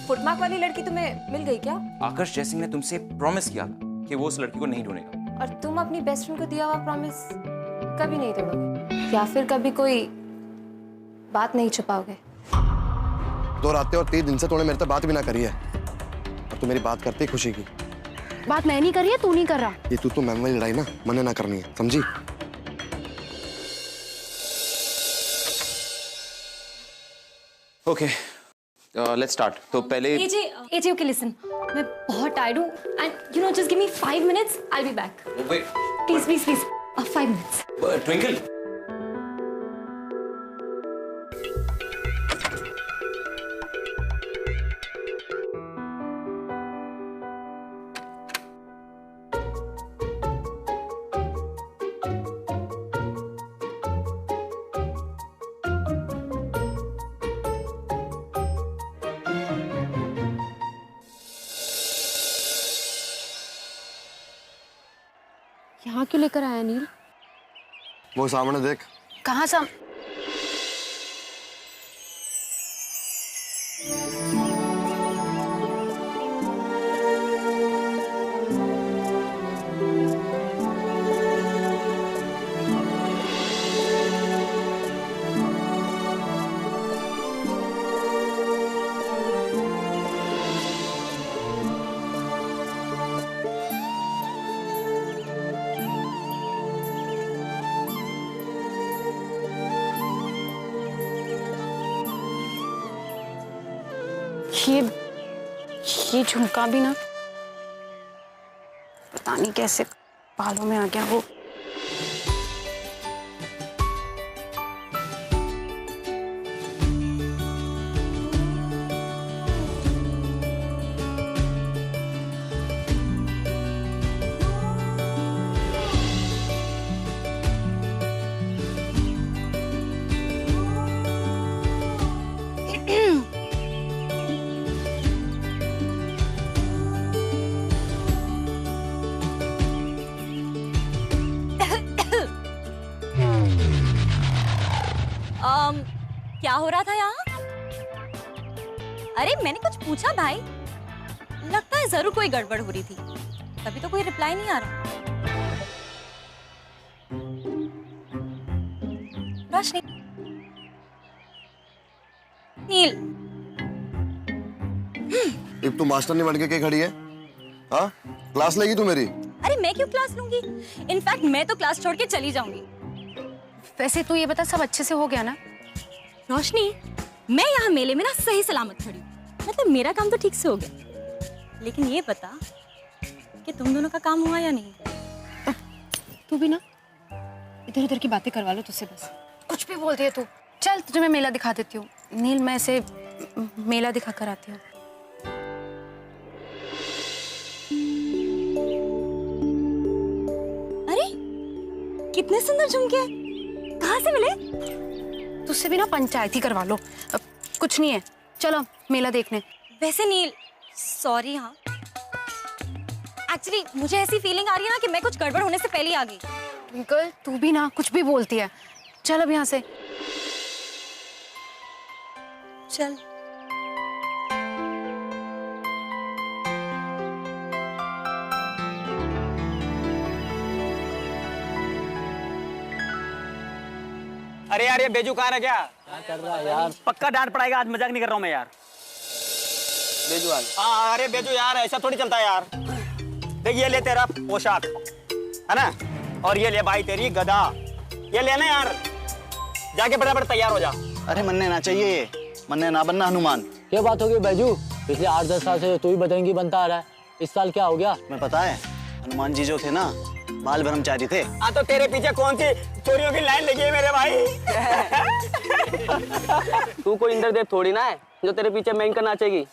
Footmark वाली लड़की तुम्हें मिल गई क्या? आकाश जयसिंह ने तुमसे प्रॉमिस किया था कि वो उस लड़की को नहीं ढूंढेगा। और तुम अपनी बेस्ट फ्रेंड को दिया हुआ प्रॉमिस कभी नहीं तोड़ोगे, या फिर कभी कोई बात नहीं छुपाओगे? 2 रातें और 3 दिन से तूने मेरे से बात भी ना करी है, और तू मेरी बात करती खुशी की। बात मैं नहीं कर रही है, तू नहीं कर रहा। ये तू मैम वाली लड़ाई ना मने ना करनी है, समझी? Okay, let's start. तो पहले एजे ओके लिसन, मैं बहुत टायर्ड हूँ and you know just give me 5 minutes, I will be back. Wait, please please please 5 minutes। Twinkle, यहाँ क्यों लेकर आया नील? वो सामने देख। कहाँ से? ये झुमका भी ना पता नहीं कैसे बालों में आ गया वो। क्या हो रहा था यहाँ? अरे मैंने कुछ पूछा भाई, लगता है जरूर कोई गड़बड़ हो रही थी, तभी तो कोई रिप्लाई नहीं आ रहा। रोशनी, नील, अब तू मास्टर नहीं बन के खड़ी है? हाँ, क्लास लेगी तू मेरी? अरे मैं क्यों क्लास लूंगी? इनफैक्ट मैं तो क्लास छोड़ के चली जाऊंगी। वैसे तू ये बता, सब अच्छे से हो गया ना? रोशनी, मैं यहाँ मेले में ना सही सलामत खड़ी हूँ, मतलब मेरा काम तो ठीक से हो गया, लेकिन ये बता कि तुम दोनों का काम हुआ या नहीं? तू भी ना इधर उधर की बातें करवा लो तुझसे, बस कुछ भी बोलती है तू। चल तुझे मैं मेला दिखा देती हूँ। नील, मैं इसे मेला दिखा कर आती हूँ। अरे कितने सुंदर झुमके, कहाँ से मिले? तुझसे भी ना पंचायती करवा लो, कुछ नहीं है, चलो मेला देखने। वैसे नील, सॉरी, हाँ एक्चुअली मुझे ऐसी फीलिंग आ रही है ना कि मैं कुछ गड़बड़ होने से पहले ही आ गई। ट्विंकल, तू भी ना कुछ भी बोलती है। चल अब यहाँ से चल। अरे यार, ये बेजू कहाँ रह गया? क्या कर रहा है यार? पक्का डांट पड़ेगा आज, मजाक नहीं कर रहा हूँ मैं यार। बेजू वाला? हाँ अरे बेजू यार, ऐसा थोड़ी चलता है यार। देख ये ले तेरा पोशाक, है ना, और ये ले भाई तेरी गदा, ये लेना यार, जाके फटाफट तैयार हो जा। अरे मनने ना चाहिए ये, मनने ना बनना हनुमान। क्या बात होगी बैजू? पिछले 8-10 साल से तू ही बजरंगी बनता आ रहा है, इस साल क्या हो गया? मैं पता है, हनुमान जी जो थे ना, बाल ब्रह्मचारी थे। हाँ तो तेरे पीछे कौन सी चोरियों की लाइन लगी है मेरे भाई? तू कोई इंद्रदेव थोड़ी ना है जो तेरे पीछे मेंढक नाचेगी।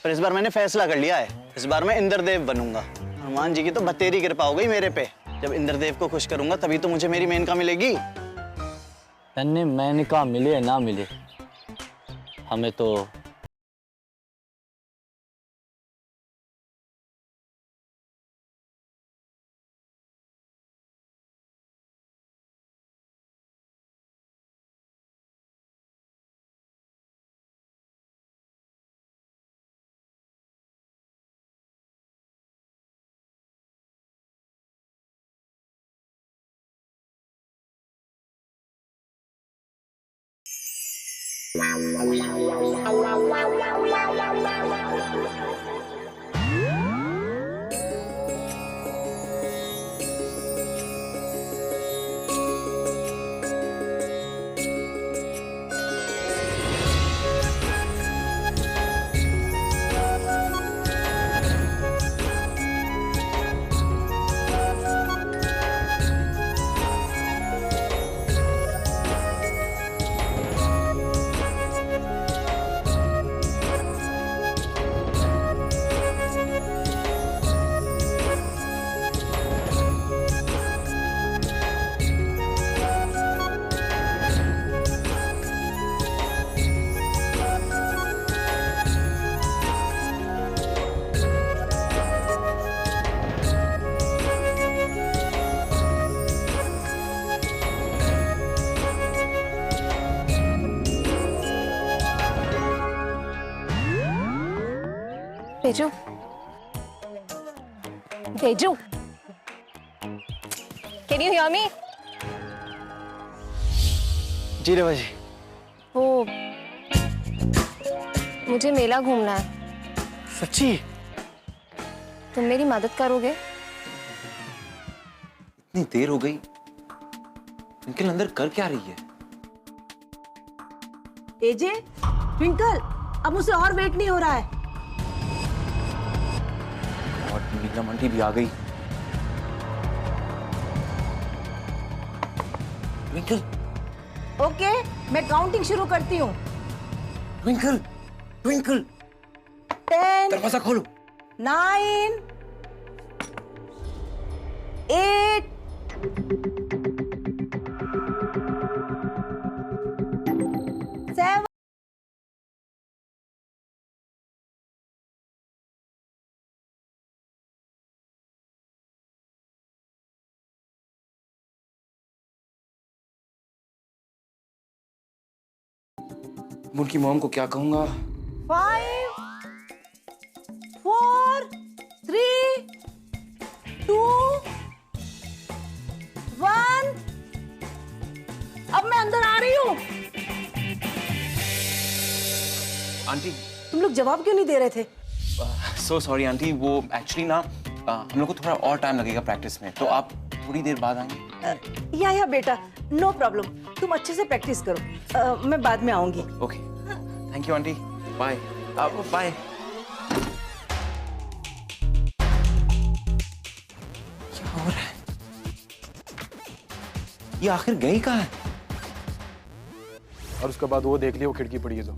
पर इस बार मैंने फैसला कर लिया है, इस बार मैं इंद्रदेव बनूंगा। हनुमान जी की तो बतेरी कृपा हो गई मेरे पे। जब इंद्रदेव को खुश करूंगा तभी तो मुझे मेरी मेनका मिलेगी। तन्ने मेनका मिले ना मिले, हमें तो Teju, Teju, can you hear me? जी रेवा जी। वो मुझे मेला घूमना है। सच्ची? तुम मेरी मदद करोगे? इतनी देर हो गई, ट्विंकल अंदर कर क्या रही है? एजे, ट्विंकल, अब मुझसे और वेट नहीं हो रहा है। और नीलम आंटी भी आ गई। ट्विंकल, ओके, मैं काउंटिंग शुरू करती हूँ। ट्विंकल, ट्विंकल, 10, दरवाजा खोलो। 9, 8, 7, उनकी मॉम को क्या कहूंगा? 5, 4, 3, 2, 1। अब मैं अंदर आ रही हूँ। आंटी, तुम लोग जवाब क्यों नहीं दे रहे थे? सो सॉरी आंटी, वो एक्चुअली ना हम लोग को थोड़ा और टाइम लगेगा प्रैक्टिस में, तो आप थोड़ी देर बाद आएंगे? या बेटा, नो प्रॉब्लम, तुम अच्छे से प्रैक्टिस करो। मैं बाद में आऊंगी। Okay, thank you aunty, bye. Bye. क्या हो रहा है? ये आखिर गई कहाँ है? और उसके बाद वो देख लिया, वो खिड़की पड़ी है तो।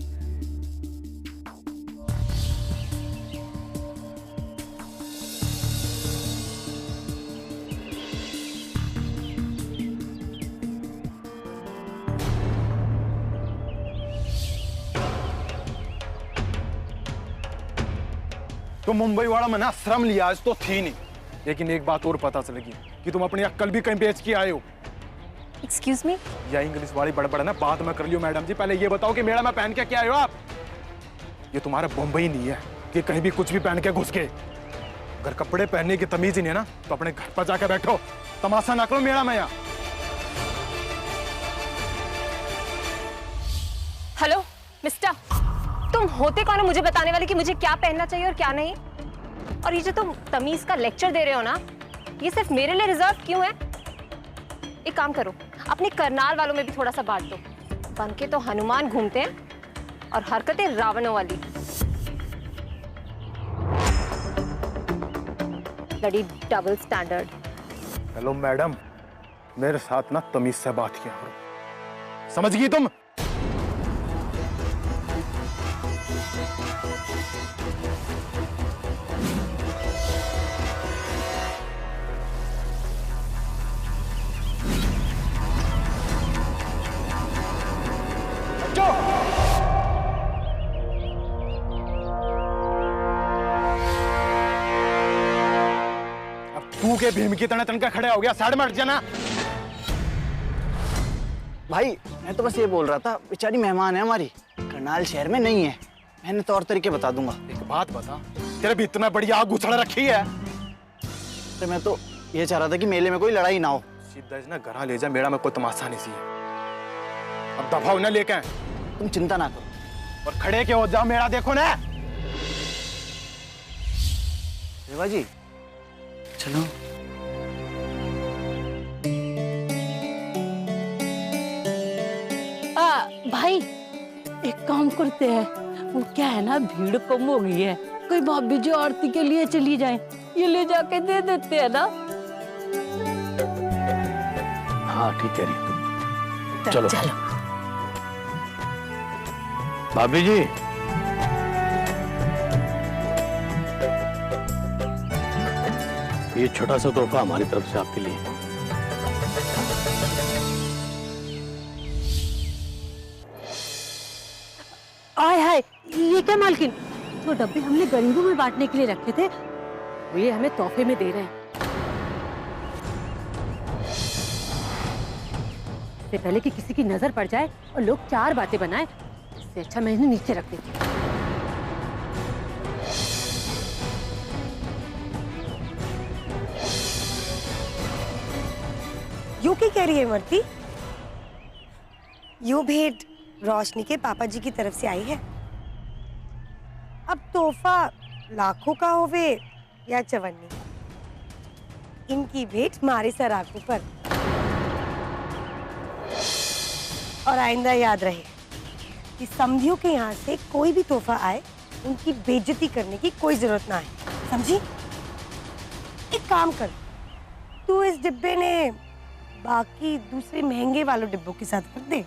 तो मुंबई वाला मना श्रम लिया आज तो थी नहीं, लेकिन एक बात और पता चलेगी कि तुम अपनी अक्ल भी कहीं बेच के आए हो। Excuse me? या इंग्लिश वाली बड़बड़ ना बात में कर लियो मैडम जी। पहले ये बताओ कि मेरा में पहन के क्या आए हो आप? ये तुम्हारा बम्बई नहीं है कि कहीं भी कुछ भी पहन के घुस के। अगर कपड़े पहनने की तमीज ही नहीं है ना, तो अपने घर पर जाकर बैठो, तमाशा ना करो मेरा में यहाँ। हेलो मिस्टर, तुम होते कौन हो मुझे बताने वाले कि मुझे क्या पहनना चाहिए और क्या नहीं? और ये जो तुम तमीज का लेक्चर दे रहे हो ना, ये सिर्फ मेरे लिए रिजर्व क्यों है? एक काम करो, अपने करनाल वालों में भी थोड़ा सा बांट दो। बन के तो हनुमान घूमते हैं और हरकतें रावणों वाली। Bloody double standard. Hello madam, मेरे साथ ना तमीज से बात किया करो, समझ गई तुम? तू के भीम की तरह तनका खड़े हो गया, साइड में हट जाना। भाई मैं तो बस ये बोल रहा था, बेचारी मेहमान है हमारी, करनाल शहर में नहीं है। मैंने तौर तरीके बता दूंगा। एक बात बता, तेरे भी इतना बढ़िया आग उछल रखी है। तो मैं तो ये चाह रहा था कि मेले में कोई लड़ाई ना हो। सीधा ना घर ले जा, मेरा में कोई तमाशा नहीं सी है। अब दफा ना लेके तुम चिंता ना करो। और खड़े के हो जाओ, मेरा देखो ना। रेवा जी चलो। भाई एक काम करते हैं, वो क्या है ना, भीड़ कम हो गई है, कोई भाभी जी आरती के लिए चली जाए, ये ले जाके दे देते हैं ना। हाँ ठीक कह रही तुम, चलो चलो। भाभी जी ये छोटा सा तोहफा हमारी तरफ से आपके लिए। आय हाय, ये क्या मालकिन, वो डब्बे हमने गरीबों में बांटने के लिए रखे थे, वो ये हमें तोहफे में दे रहे हैं। इससे पहले कि किसी की नजर पड़ जाए और लोग चार बातें बनाए, इससे अच्छा मैं इन्हें नीचे रख देती हूँ। यू क्या कह रही है इमरती? यू भेंट रोशनी के पापा जी की तरफ से आई है। अब तोहफा लाखों का होवे या चवन्नी, इनकी भेंट मारे सराखों पर। और आइंदा याद रहे कि समझियों के यहाँ से कोई भी तोहफा आए, उनकी बेइज्जती करने की कोई जरूरत ना है, समझी? एक काम कर, तू इस डिब्बे ने बाकी दूसरे महंगे वालों डिब्बों के साथ रख दे,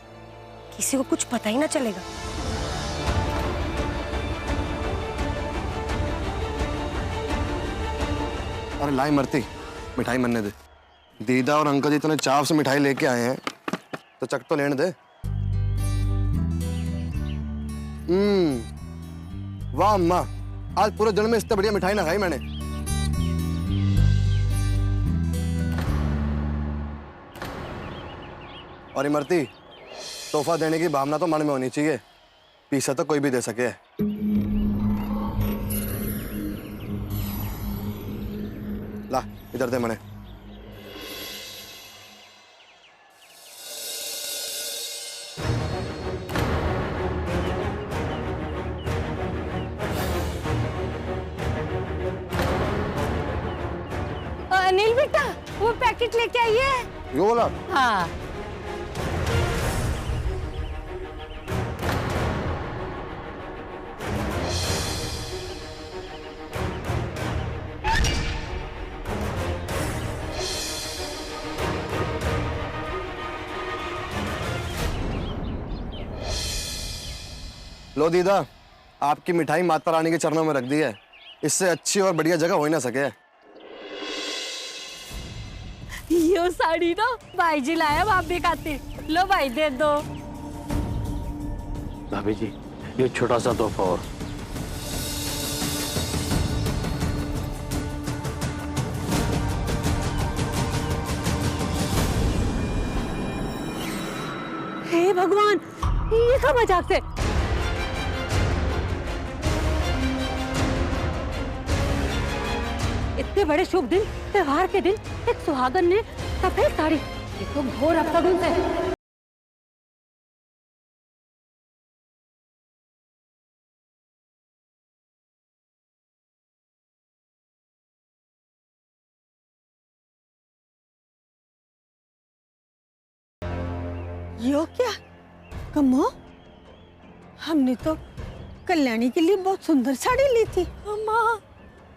किसी को कुछ पता ही ना चलेगा। अरे लाई मरती, मिठाई मनने दे। दीदा और अंकल जी इतने चाव से मिठाई लेके आए हैं, तो चक तो लेने दे। वाह अम्मा, आज पूरे दिन में इससे बढ़िया मिठाई ना खाई मैंने। और इमरती, तोहफा देने की भावना तो मन में होनी चाहिए, पीछे तो कोई भी दे सके। ला इधर दे मने। अनिल बेटा, वो पैकेट लेके आई है। यो बोला? हाँ। लो दीदा, आपकी मिठाई माता रानी के चरणों में रख दी है, इससे अच्छी और बढ़िया जगह हो ही ना सके। ये साड़ी ना भाई जी लाया भाभी खातिर, लो भाई दे दो। भाभी जी ये छोटा सा तोहफा और। हे भगवान, ये क्या मजाक से? इतने बड़े शुभ दिन, त्योहार के दिन, एक सुहागन ने सफेद साड़ी, ये तो घोर अपशगुन है। यो क्या कमो, हमने तो कल्याणी के लिए बहुत सुंदर साड़ी ली थी। माँ,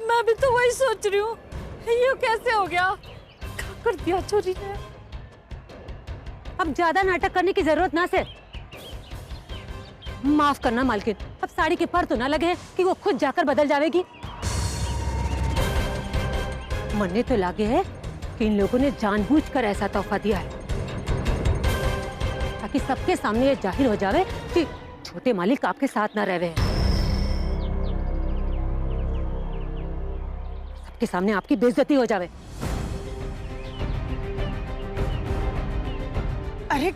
मैं भी तो वही सोच रही हूँ, ये कैसे हो गया? क्या कर दिया चोरी ने? अब ज्यादा नाटक करने की जरूरत ना से। माफ करना मालकिन, अब साड़ी के पर तो ना लगे कि वो खुद जाकर बदल जाएगी। मन्ने तो लगे है कि इन लोगों ने जानबूझकर ऐसा तोहफा दिया है, ताकि सबके सामने ये जाहिर हो जावे कि छोटे मालिक आपके साथ ना रहे। सबके सामने आपकी बेइज्जती हो जावे। अरे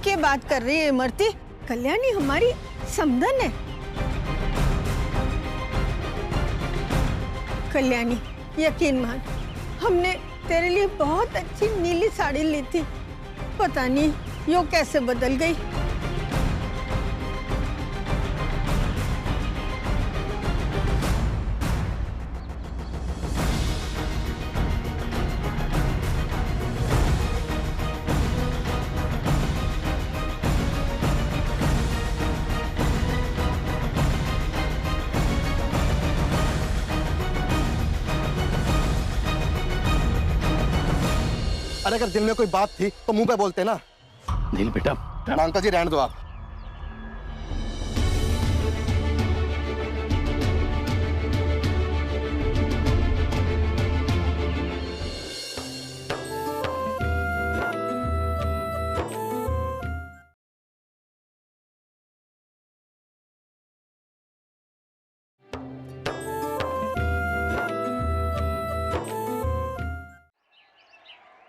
क्या बात कर रही है इमरती? कल्याणी हमारी समधन है। कल्याणी यकीन मान, हमने तेरे लिए बहुत अच्छी नीली साड़ी ली थी, पता नहीं यो कैसे बदल गई। अरे अगर दिल में कोई बात थी तो मुंह पे बोलते ना। नील बेटा। अंकल जी रहने दो आप।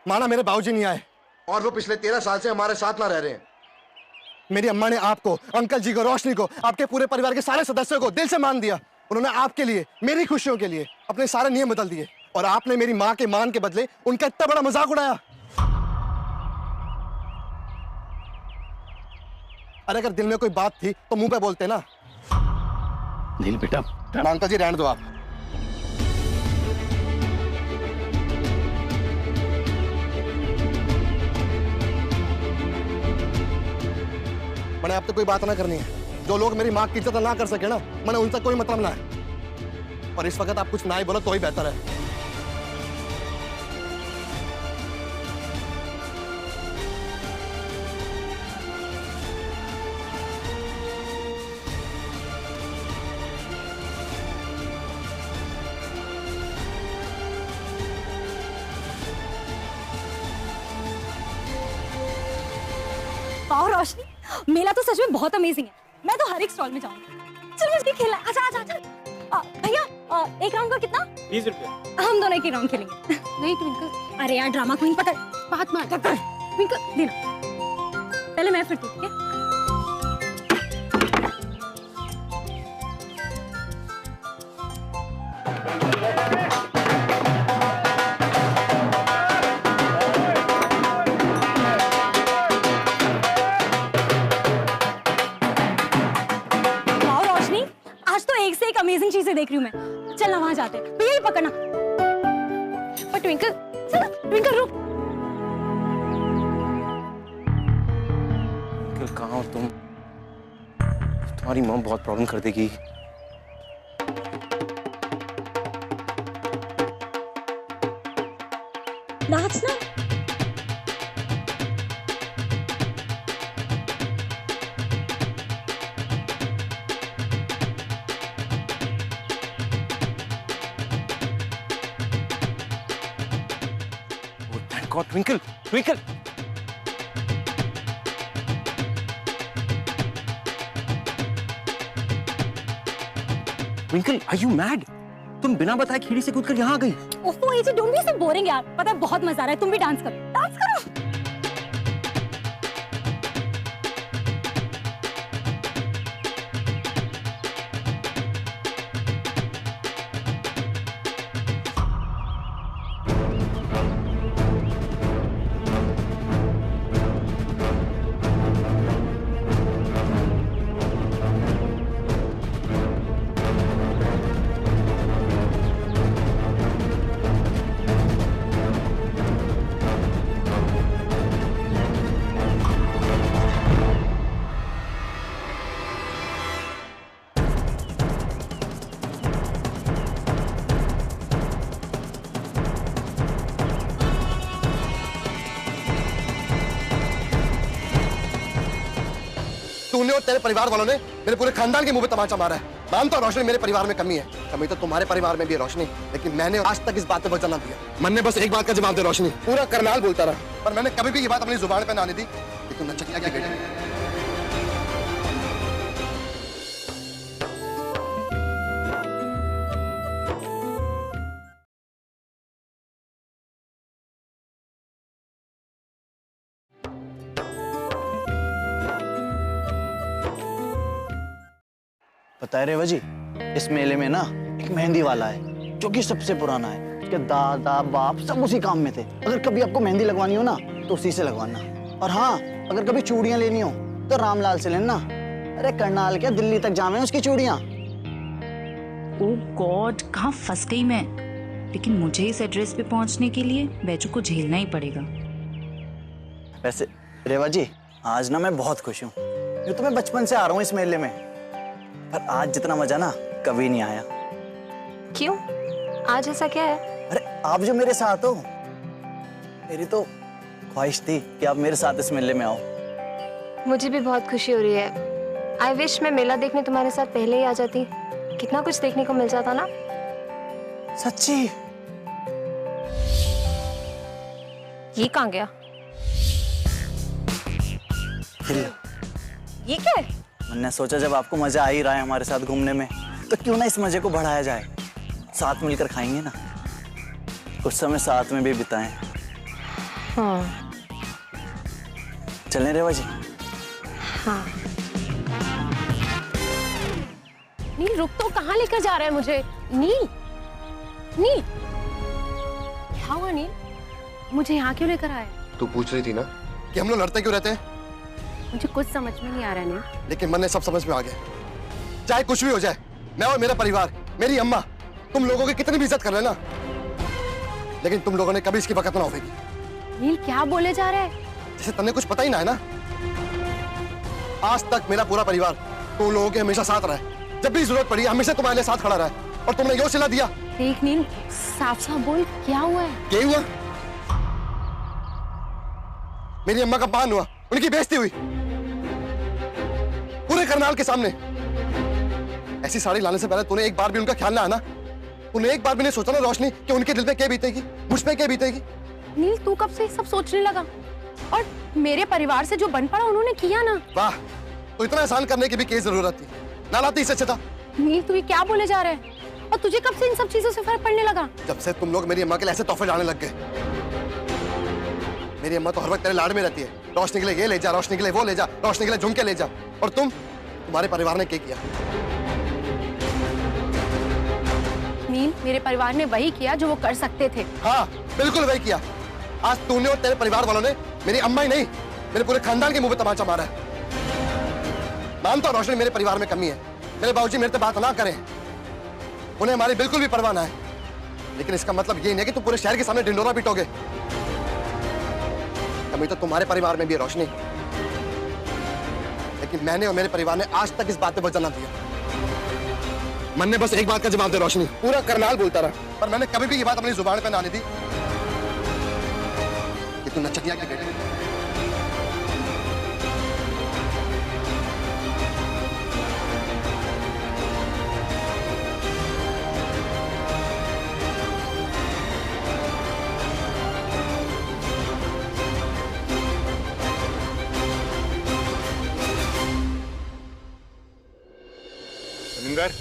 माना मेरे बाबूजी नहीं आए और वो पिछले 13 साल से हमारे साथ ना रह रहे हैं। मेरी अम्मा ने आपको, अंकल जी को, रोशनी को, आपके पूरे परिवार के सारे सदस्यों को दिल से मान दिया। उन्होंने आपके लिए, मेरी खुशियों के लिए अपने सारे नियम बदल दिए और आपने मेरी माँ के मान के बदले उनका इतना बड़ा मजाक उड़ाया। अरे अगर दिल में कोई बात थी तो मुंह पे बोलते ना। नील बेटा। अंकल जी रहने दो आप। मैंने आपसे कोई बात ना करनी है। जो लोग मेरी माँ की इज्जत ना कर सके ना, मैंने उनसे कोई मतलब ना है। और इस वक्त आप कुछ ना ही बोलो तो ही बेहतर है। वाह रोशनी, मेला तो सच में बहुत अमेजिंग है। मैं तो हर एक स्टॉल में जाऊंगी। चल मुझे खेलना। अच्छा अच्छा अच्छा भैया, एक राउंड का कितना? 20 रुपये। हम दोनों एक ही राउंड खेलेंगे। नहीं ट्विंकल। अरे यार ड्रामा क्वीन पकड़। बात मान। पकड़ ट्विंकल, देना। पहले मैं फिर तू, ठीक है? अमेजिंग चीजें देख रही हूँ मैं। चल ना वहां जाते हैं। भैया ये पकड़ना। पर ट्विंकल, चल ट्विंकल रुक। ट्विंकल कहाँ हो तुम? तुम्हारी मॉम बहुत प्रॉब्लम कर देगी। नाचना। God, Twinkle, Twinkle. Twinkle, are you mad? तुम बिना बताए खिड़की से कूदकर यहाँ आ गई। ओहो एजी, डोंट बी सो बोरिंग यार। पता है बहुत मजा आ रहा है। तुम भी डांस करो। डांस करो। तूने और तेरे परिवार वालों ने मेरे पूरे खानदान के मुंह पे तमाचा मारा है। मानता हूं रोशनी, मेरे परिवार में कमी है। कमी तो तुम्हारे परिवार में भी है रोशनी, लेकिन मैंने आज तक इस बात पे वचन ना दिया। मन ने बस एक बात का जवाब दे रोशनी, पूरा करनाल बोलता रहा, पर मैंने कभी भी ये बात अपनी जुबान पे ना आने दी कि तुम नचनिया की बेटी। पता है रेवा जी, इस मेले में ना एक मेहंदी वाला है जो कि सबसे पुराना है। उसके दादा बाप सब उसी काम में थे। अगर कभी आपको मेहंदी लगवानी हो ना तो उसी से लगवाना। और हाँ, अगर कभी चूड़ियां लेनी हो तो रामलाल से लेना। अरे करनाल क्या, दिल्ली तक जामे उसकी चूड़ियां। ओह गॉड, कहाँ फंस गई मैं। लेकिन मुझे इस एड्रेस पे पहुंचने के लिए बैजू को झेलना ही पड़ेगा। वैसे रेवा जी, आज ना मैं बहुत खुश हूँ। यूँ तो मैं बचपन से आ रहा हूँ इस मेले में, पर आज जितना मजा ना कभी नहीं आया। क्यों? आज ऐसा क्या है? अरे आप जो मेरे साथ हो, मेरी तो ख्वाहिश थी कि आप मेरे साथ इस मेले में आओ। मुझे भी बहुत खुशी हो रही है। आई विश मैं मेला देखने तुम्हारे साथ पहले ही आ जाती। कितना कुछ देखने को मिल जाता ना। सच्ची? ये कहाँ गया? ये क्या है? मैंने सोचा जब आपको मजा आ ही रहा है हमारे साथ घूमने में, तो क्यों ना इस मजे को बढ़ाया जाए। साथ मिलकर खाएंगे ना, कुछ समय साथ में भी बिताएं। हाँ। चलें रेवा जी? हाँ। नील रुक, तो कहाँ लेकर जा रहा है मुझे? नील, नील, क्या हुआ नील? मुझे यहाँ क्यों लेकर आया? तू पूछ रही थी ना कि हम लोग लड़ते क्यों रहते हैं? मुझे कुछ समझ में नहीं आ रहा नील। लेकिन मन ने सब समझ में आ गया। चाहे कुछ भी हो जाए, मैं और मेरा परिवार, मेरी अम्मा, तुम लोगों की कितनी भी इज्जत कर लेना, लेकिन तुम लोगों ने कभी इसकी बकत ना होगी। नील क्या बोले जा रहे हैं? जैसे तन्ने कुछ पता ही ना है ना। आज तक मेरा पूरा परिवार तुम लोगों के हमेशा साथ रहा है। जब भी जरूरत पड़ी हमेशा तुम्हारे लिए साथ खड़ा रहा है, और तुमने यो सिला दिया। देख नील, साफ साफ बोल, क्या हुआ है? क्या हुआ? मेरी अम्मा का अपमान हुआ, उनकी बेइज्जती हुई पूरे करनाल के सामने। ऐसी साड़ी लाने से पहले तूने एक बार भी उनका ख्याल ना आना। तूने एक बार भी नहीं सोचा ना रोशनी कि उनके दिल पे क्या बीतेगी, मुझ पे क्या बीतेगी। नील तू कब से सब सोचने लगा? और मेरे परिवार से जो बन पड़ा उन्होंने किया ना। वाह, तो इतना एहसान करने की भी क्या जरूरत थी? ना लाती इससे अच्छा था। नील तू ये क्या बोले जा रहे हैं? और तुझे कब से इन सब चीजों से फर्क पड़ने लगा? जब से तुम लोग मेरी अम्मा के लिए ऐसे तोहफे लाने लग गए। मेरी अम्मा तो हर वक्त तेरे लाड़ में रहती है। रोशनी के लिए ये ले जा, रोशनी के लिए वो ले जा, रोशनी के लिए झुमके ले जा। और तुम्हारे परिवार ने क्या किया? नील, मेरे परिवार ने वही किया जो वो कर सकते थे। हाँ, बिल्कुल वही किया। आज तूने और तेरे परिवार वालों ने मेरी अम्मा ही नहीं, मेरे पूरे खानदान के मुंह पे तमाचा मारा है। मानता हूं रोशनी मेरे परिवार में कमी है, मेरे बाबूजी मेरे से बात ना करें, उन्हें हमारी बिल्कुल भी परवाह ना है, लेकिन इसका मतलब ये नहीं है कि तुम पूरे शहर के सामने ढिंडोरा पीटोगे। कमी तो तुम्हारे परिवार में भी है रोशनी, लेकिन मैंने और मेरे परिवार ने आज तक इस बात पे वजन ना दिया। मन ने बस एक बात का जवाब दे रोशनी, पूरा करनाल बोलता रहा, पर मैंने कभी भी ये बात अपनी जुबान पे ना ली थी कि तू नचकिया क्या बेटे।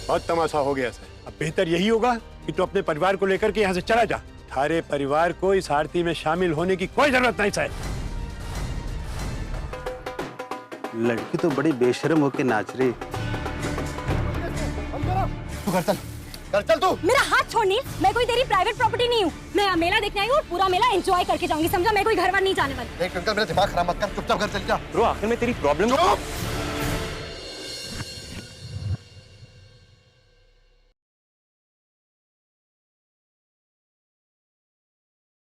बहुत तमाशा हो गया सर। अब बेहतर यही होगा कि तू अपने परिवार को लेकर के यहाँ से चला जा। थारे परिवार को इस आरती में शामिल होने की कोई जरूरत नहीं सर। लड़की तो बड़ी बेशर्म होके नाच रही। तू घर चल, घर चल तू। मेरा हाथ छोड़ नील, मैं कोई तेरी प्राइवेट प्रॉपर्टी नहीं हूँ। मैं यहाँ मेला देखने आई हूँ और पूरा मेला एंजॉय करके जाऊंगी, समझा? मैं कोई घर बार नहीं जाने वाली। देख, मेरा दिमाग खराब मत कर, चुपचाप घर चल जा। ब्रो, आखिर में तेरी प्रॉब्लम